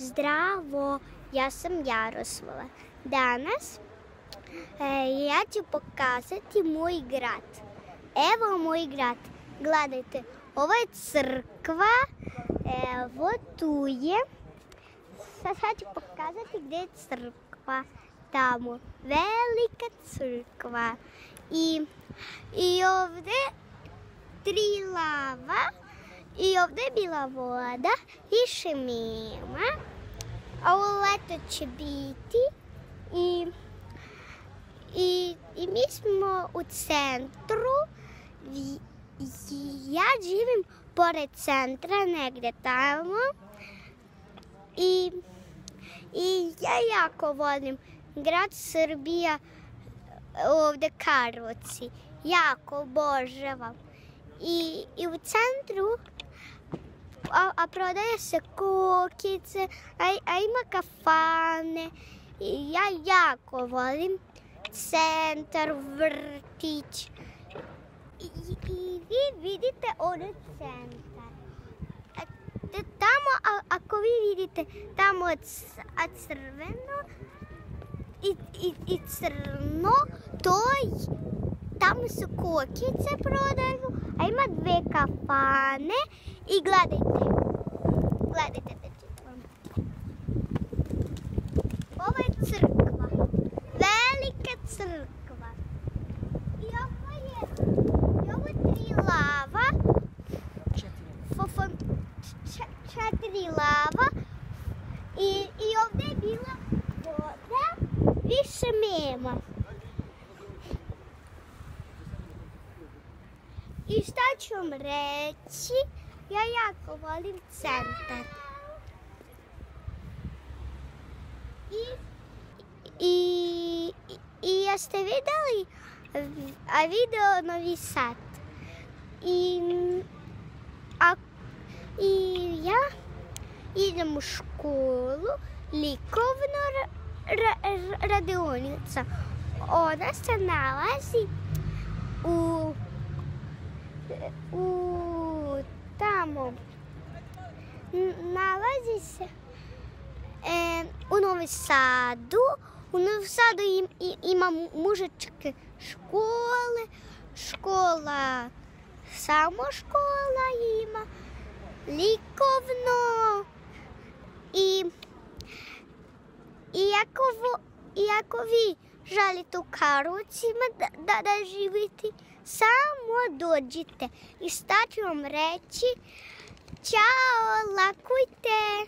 Zdravo, ja sam Jaroslava. Danas ja ću pokazati moj grad. Evo moj grad. Gledajte, ovo je crkva. Evo tu je. Sad ću pokazati gdje je crkva. Tamo. Velika crkva. I ovdje 3 lava. I ovdje je bila voda. Više nema. A ovo leto će biti. I mi smo u centru. Ja živim pored centra, negdje tamo. I ja jako volim grad Srbija, ovdje Karlovci. Jako obožavam. I u centru a prodaje se kokice, a ima kafane. I ja jako volim centar, vrtić. I vi vidite onaj centar. Tamo, ako vi vidite, tamo crveno i crno, tamo su kokice prodaju, a ima 2 kafane i gledajte da čitam. Ovo je crkva, velika crkva. I ovo je 3 lava, 4 lava i ovdje je bila voda, više nema. I šta ću vam reći, ja jako volim centar. I jeste vidjeli video Novi Sad. I ja idem u školu, likovna radionica. Ona se nalazi tamo. Nalazi se u Novom Sadu. U Novom Sadu ima mužačke škole, samo škola ima, likovno. I ako vi želite u Karlovcima da živite, samo dođite. I šta ću vam reći? Ćao, lakujte!